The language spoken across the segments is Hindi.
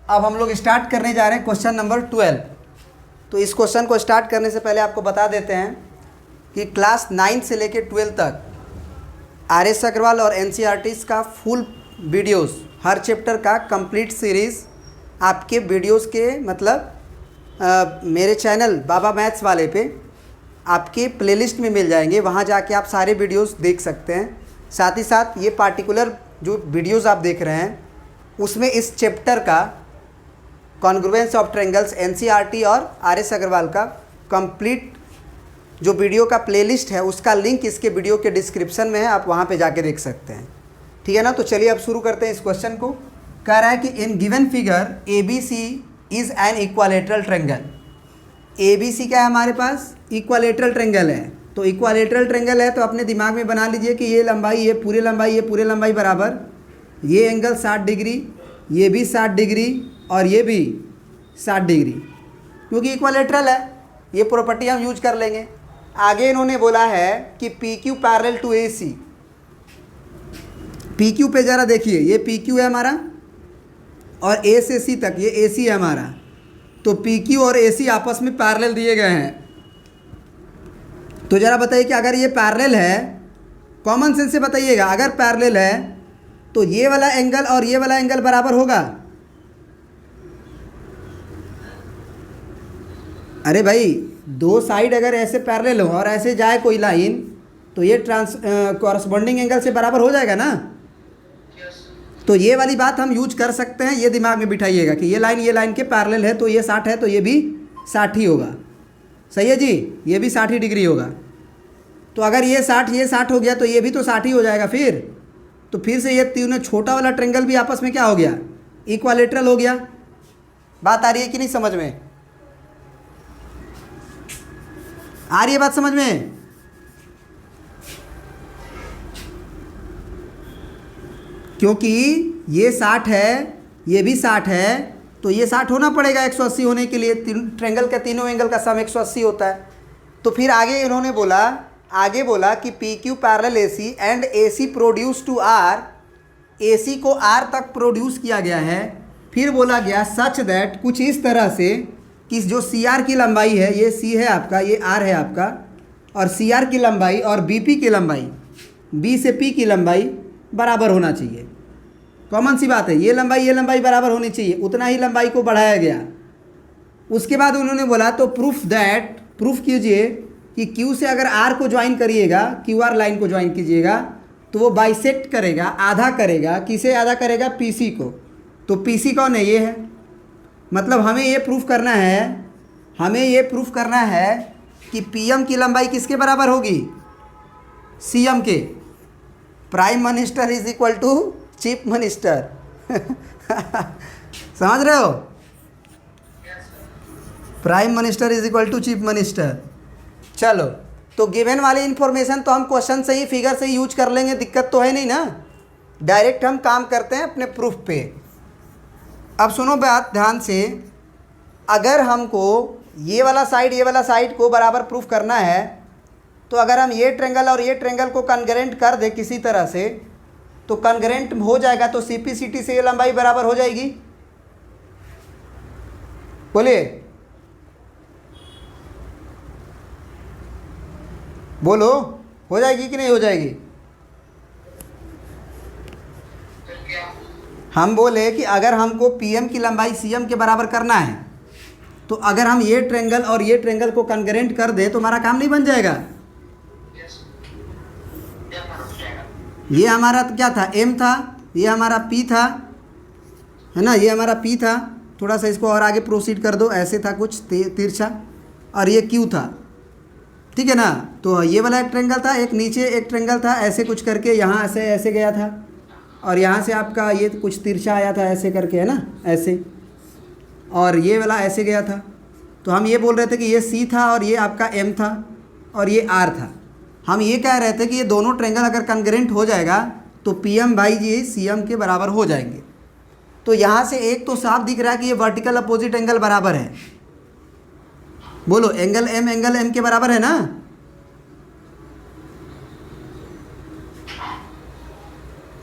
अब हम लोग स्टार्ट करने जा रहे हैं क्वेश्चन नंबर 12। तो इस क्वेश्चन को स्टार्ट करने से पहले आपको बता देते हैं कि क्लास 9 से लेकर 12 तक आर.एस. अग्रवाल और एनसीईआरटी का फुल वीडियोस, हर चैप्टर का कंप्लीट सीरीज़ आपके वीडियोस के मेरे चैनल बाबा मैथ्स वाले पे आपके प्लेलिस्ट में मिल जाएंगे। वहाँ जाके आप सारे वीडियोस देख सकते हैं। साथ ही साथ ये पार्टिकुलर जो वीडियोस आप देख रहे हैं उसमें इस चैप्टर का कॉन्ग्रुएंस ऑफ ट्रायंगल्स एनसीईआरटी और आर.एस. अग्रवाल का कंप्लीट जो वीडियो का प्लेलिस्ट है उसका लिंक इसके वीडियो के डिस्क्रिप्शन में है, आप वहाँ पे जाके देख सकते हैं। ठीक है ना। तो चलिए अब शुरू करते हैं इस क्वेश्चन को। कह रहा है कि in given figure A B C is an equilateral triangle. A B C क्या है हमारे पास? इक्वालेटरल ट्रायंगल है। तो इक्वालेटरल ट्रायंगल है तो अपने दिमाग में बना लीजिए कि ये लंबाई, ये पूरे लंबाई बराबर, ये एंगल 60 डिग्री, ये भी 60 डिग्री और ये भी 60 डिग्री, क्योंकि इक्वालेटरल है। ये प्रॉपर्टी हम यूज कर लेंगे। आगे इन्होंने बोला है कि P Q parallel to A C. P Q पे ज़रा देखिए, ये पी क्यू है हमारा और ए से सी तक ये ए सी है हमारा। तो पी क्यू और ए सी आपस में पैरेलल दिए गए हैं। तो ज़रा बताइए कि अगर ये पैरेलल है, कॉमन सेंस से बताइएगा, अगर पैरेलल है तो ये वाला एंगल और ये वाला एंगल बराबर होगा? अरे भाई, दो साइड अगर ऐसे पैरेलल हो और ऐसे जाए कोई लाइन तो ये कॉरस्पॉन्डिंग एंगल से बराबर हो जाएगा ना। तो ये वाली बात हम यूज कर सकते हैं। ये दिमाग में बिठाइएगा कि ये लाइन के पैरेलल है तो ये 60 है तो ये भी 60 ही होगा। सही है जी, ये भी 60 डिग्री होगा। तो अगर ये 60 हो गया तो ये भी तो 60 ही हो जाएगा फिर। तो फिर से ये तीनों छोटा वाला ट्रायंगल भी आपस में क्या हो गया? इक्वालेटरल हो गया। बात आ रही है कि नहीं समझ में? आ रही है बात समझ में? क्योंकि ये 60 है, ये भी 60 है, तो ये 60 होना पड़ेगा 180 होने के लिए। ट्रायंगल का तीनों एंगल का सम 180 होता है। तो फिर आगे इन्होंने बोला कि P Q parallel A C and A C produce to R. A C को आर तक प्रोड्यूस किया गया है। फिर बोला गया सच दैट, कुछ इस तरह से कि जो सी आर की लंबाई है, ये सी है आपका, ये आर है आपका, और सी आर की लंबाई और बी पी की लंबाई, बी से पी की लंबाई बराबर होना चाहिए। कॉमन सी बात है, ये लंबाई बराबर होनी चाहिए। उतना ही लंबाई को बढ़ाया गया। उसके बाद उन्होंने बोला तो प्रूफ कीजिए कि Q से अगर R को ज्वाइन करिएगा, QR लाइन को ज्वाइन कीजिएगा तो वो बाइसेक्ट करेगा, आधा करेगा। किसे आधा करेगा? PC को। तो PC कौन है? ये है। मतलब हमें ये प्रूफ करना है कि PM की लंबाई किसके बराबर होगी? CM के। Prime minister is equal to chief minister. समझ रहे हो? Prime minister is equal to chief minister. चलो, तो गिवन वाली इंफॉर्मेशन तो हम क्वेश्चन से ही, फिगर से ही यूज कर लेंगे, दिक्कत तो है नहीं ना। डायरेक्ट हम काम करते हैं अपने प्रूफ पे। अब सुनो बात ध्यान से। अगर हमको ये वाला साइड को बराबर प्रूफ करना है तो अगर हम ये ट्रायंगल और ये ट्रायंगल को कॉन्ग्रुएंट कर दे किसी तरह से, तो कॉन्ग्रुएंट हो जाएगा तो सी पी सी टी से ये लंबाई बराबर हो जाएगी। बोलिए, बोलो, हो जाएगी कि नहीं हो जाएगी? हम बोले कि अगर हमको पीएम की लंबाई सीएम के बराबर करना है तो अगर हम ये ट्रायंगल और ये ट्रायंगल को कॉन्ग्रुएंट कर दे तो हमारा काम नहीं बन जाएगा। ये हमारा क्या था? M था, ये हमारा P था, है ना, ये हमारा P था। थोड़ा सा इसको और आगे प्रोसीड कर दो, ऐसे था कुछ तिरछा, और ये Q था। ठीक है ना। तो ये वाला एक ट्रायंगल था, एक नीचे एक ट्रायंगल था, ऐसे कुछ करके यहाँ से ऐसे गया था, और यहाँ से आपका ये कुछ तिरछा आया था ऐसे करके, है ना, ऐसे, और ये वाला ऐसे गया था। तो हम ये बोल रहे थे कि ये C था और ये आपका M था और ये R था। हम ये कह रहे थे कि ये दोनों ट्रायंगल अगर कॉन्ग्रुएंट हो जाएगा तो PM भाई जी CM के बराबर हो जाएंगे। तो यहाँ से एक तो साफ दिख रहा है कि ये वर्टिकल अपोजिट एंगल बराबर है। बोलो, एंगल M के बराबर है ना।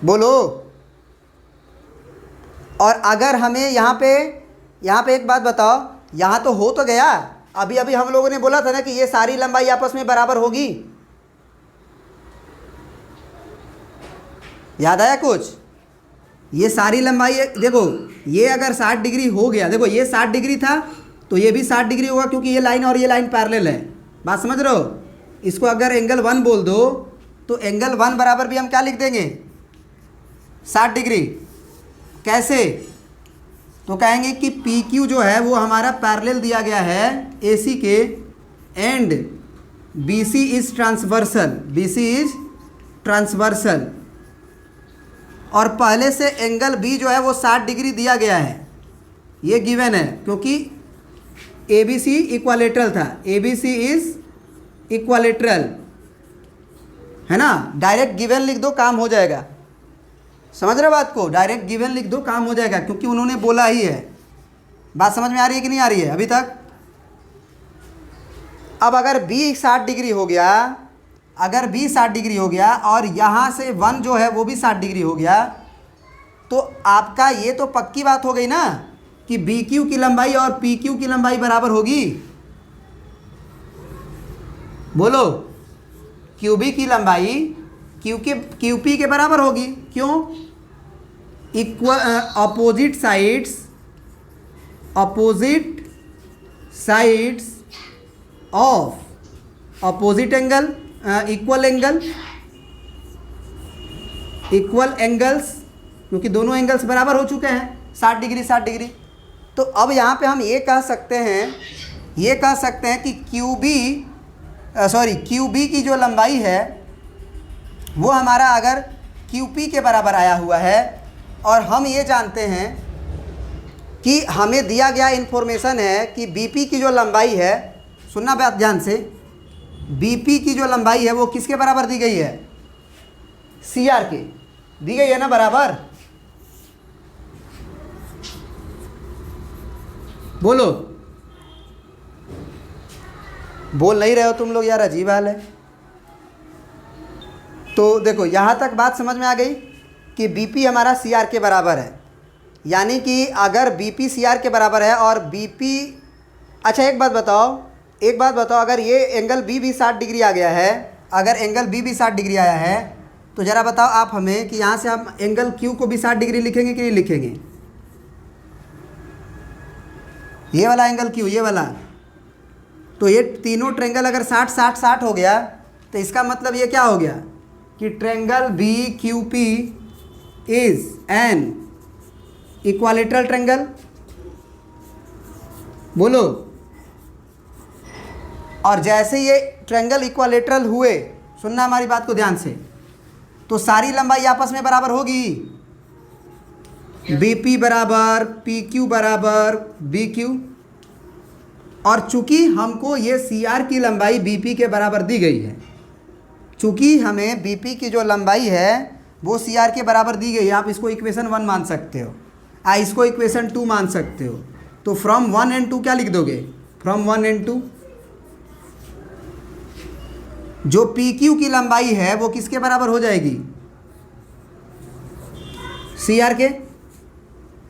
बोलो। और अगर हमें यहाँ पे एक बात बताओ, यहाँ तो हो तो गया, अभी अभी हम लोगों ने बोला था ना कि ये सारी लंबाई आपस में बराबर होगी, याद आया कुछ? ये सारी लंबाई देखो, ये अगर 60 डिग्री हो गया, देखो ये 60 डिग्री था तो ये भी 60 डिग्री होगा, क्योंकि ये लाइन और ये लाइन पैरेलल है। बात समझ रहे हो? इसको अगर एंगल 1 बोल दो तो एंगल 1 बराबर भी हम क्या लिख देंगे? 60 डिग्री। कैसे? तो कहेंगे कि पी क्यू जो है वो हमारा पैरेलल दिया गया है ए सी के, and B C is transversal, B C is transversal, और पहले से एंगल बी जो है वो 60 डिग्री दिया गया है, ये गिवन है, क्योंकि ए बी सी इक्वालेटरल था, A B C is equilateral, है ना? डायरेक्ट गिवन लिख दो, काम हो जाएगा। समझ रहे बात को? डायरेक्ट गिवन लिख दो, काम हो जाएगा, क्योंकि उन्होंने बोला ही है। बात समझ में आ रही है कि नहीं आ रही है अभी तक? अब अगर बी 60 डिग्री हो गया, अगर बी 60 डिग्री हो गया और यहाँ से 1 जो है वो भी 60 डिग्री हो गया, तो आपका ये तो पक्की बात हो गई ना कि बी क्यू की लंबाई और पी क्यू की लंबाई बराबर होगी। बोलो, क्यू बी की लंबाई क्यू पी के बराबर होगी। क्यों? Equal opposite sides of opposite angle, equal angles, क्योंकि दोनों एंगल्स बराबर हो चुके हैं, 60 डिग्री 60 डिग्री। तो अब यहाँ पे हम ये कह सकते हैं कि क्यू बी की जो लंबाई है वो हमारा अगर क्यू पी के बराबर आया हुआ है, और हम ये जानते हैं कि हमें दिया गया इन्फॉर्मेशन है कि बीपी की जो लंबाई है, सुनना बात ध्यान से, बीपी की जो लंबाई है वो किसके बराबर दी गई है? सी आर के दी गई है ना बराबर? बोलो, बोल नहीं रहे हो तुम लोग यार, अजीब हाल है। तो देखो यहाँ तक बात समझ में आ गई कि बीपी हमारा सी आर के बराबर है, यानी कि अगर बीपी सी आर के बराबर है और बीपी, अच्छा एक बात बताओ, अगर ये एंगल बी भी 60 डिग्री आ गया है, अगर एंगल बी भी 60 डिग्री आया है, तो ज़रा बताओ आप हमें कि यहाँ से हम एंगल क्यू को भी 60 डिग्री लिखेंगे कि नहीं लिखेंगे? ये वाला एंगल क्यू, ये वाला, तो ये तीनों ट्रेंगल अगर 60 60 60 हो गया, तो इसका मतलब ये क्या हो गया कि triangle B Q P is an equilateral triangle. बोलो, और जैसे ये ट्रेंगल इक्वालेटरल हुए, सुनना हमारी बात को ध्यान से, तो सारी लंबाई आपस में बराबर होगी, बी पी बराबर पी क्यू बराबर बी क्यू, और चूंकि हमको ये सी आर की लंबाई बी पी के बराबर दी गई है, चूंकि हमें बी पी की जो लंबाई है वो सी आर के बराबर दी गई है, आप इसको इक्वेशन 1 मान सकते हो, इसको इक्वेशन 2 मान सकते हो। तो फ्रॉम 1 एंड 2 क्या लिख दोगे? फ्रॉम 1 एंड 2 जो पी क्यू की लंबाई है वो किसके बराबर हो जाएगी? सी आर के,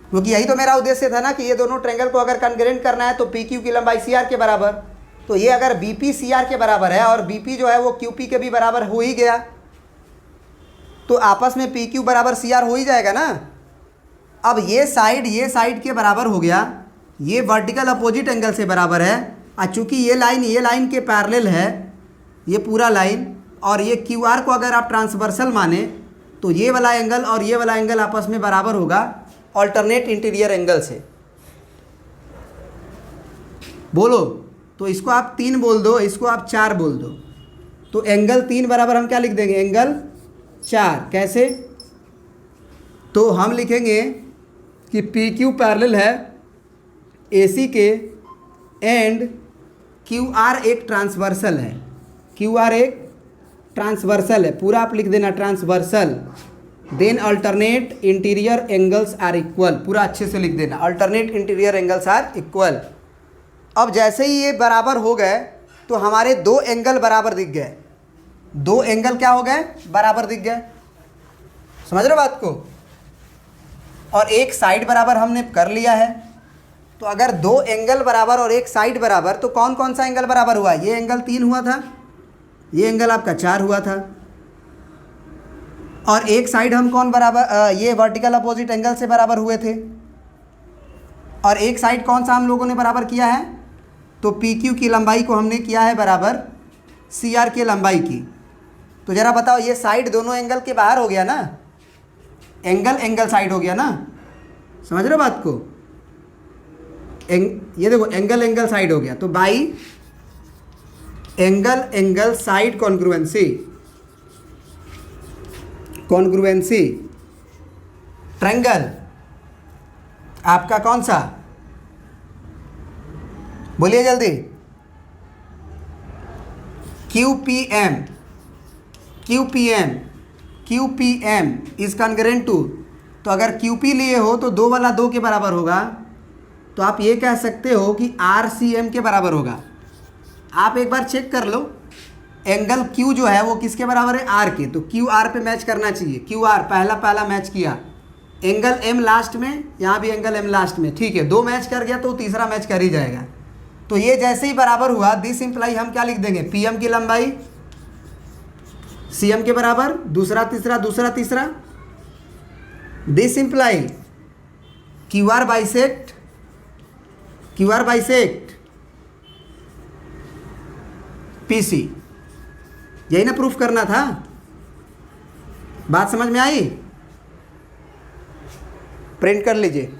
क्योंकि यही तो मेरा उद्देश्य था ना कि ये दोनों ट्रेंगल को अगर कॉन्ग्रुएंट करना है तो पी क्यू की लंबाई सी आर के बराबर। तो ये अगर बी पी सी आर के बराबर है और बी पी जो है वो क्यू पी के भी बराबर हो ही गया, तो आपस में पी क्यू बराबर सी आर हो ही जाएगा ना। अब ये साइड के बराबर हो गया, ये वर्टिकल अपोजिट एंगल से बराबर है, और चूँकि ये लाइन के पैरेलल है, ये पूरा लाइन, और ये क्यू आर को अगर आप ट्रांसवर्सल माने तो ये वाला एंगल और ये वाला एंगल आपस में बराबर होगा ऑल्टरनेट इंटीरियर एंगल से। बोलो, तो इसको आप 3 बोल दो, इसको आप 4 बोल दो, तो एंगल 3 बराबर हम क्या लिख देंगे? एंगल 4। कैसे? तो हम लिखेंगे कि पी क्यू पैरेलल है ए सी के, एंड क्यू आर एक ट्रांसवर्सल है, क्यू आर एक ट्रांसवर्सल है, पूरा आप लिख देना transversal. Then alternate interior angles are equal, पूरा अच्छे से लिख देना, alternate interior angles are equal. अब जैसे ही ये बराबर हो गए तो हमारे 2 एंगल बराबर दिख गए, 2 एंगल क्या हो गए? बराबर दिख गए। समझ रहे हो बात को? और एक साइड बराबर हमने कर लिया है। तो अगर दो एंगल बराबर और एक साइड बराबर तो कौन कौन सा एंगल बराबर हुआ? ये एंगल 3 हुआ था, ये एंगल आपका 4 हुआ था, और एक साइड हम कौन बराबर ये वर्टिकल अपोजिट एंगल से बराबर हुए थे। और एक साइड कौन सा हम लोगों ने बराबर किया है? तो पी क्यू की लंबाई को हमने किया है बराबर सी आर की लंबाई की। तो ज़रा बताओ, ये साइड दोनों एंगल के बाहर हो गया ना, एंगल एंगल साइड हो गया ना, समझ रहे हो बात को? ये देखो एंगल एंगल साइड हो गया। तो by angle angle side congruency, congruency triangle आपका कौन सा? बोलिए जल्दी। Q P M, Q P M, Q P M is congruent to, तो अगर क्यू पी लिए हो तो 2 वाला 2 के बराबर होगा, तो आप ये कह सकते हो कि आर सी एम के बराबर होगा। आप एक बार चेक कर लो, एंगल क्यू जो है वो किसके बराबर है? आर के। तो क्यू आर पे मैच करना चाहिए। क्यू आर पहला मैच किया, एंगल एम लास्ट में, यहाँ भी एंगल एम लास्ट में, ठीक है, 2 मैच कर गया तो तीसरा मैच कर ही जाएगा। तो ये जैसे ही बराबर हुआ, दिस इम्प्लाई हम क्या लिख देंगे? पी एम की लंबाई सी एम के बराबर, दूसरा तीसरा दूसरा तीसरा, this imply Q R bisect, Q R bisect P C. यही ना प्रूफ करना था? बात समझ में आई? प्रिंट कर लीजिए।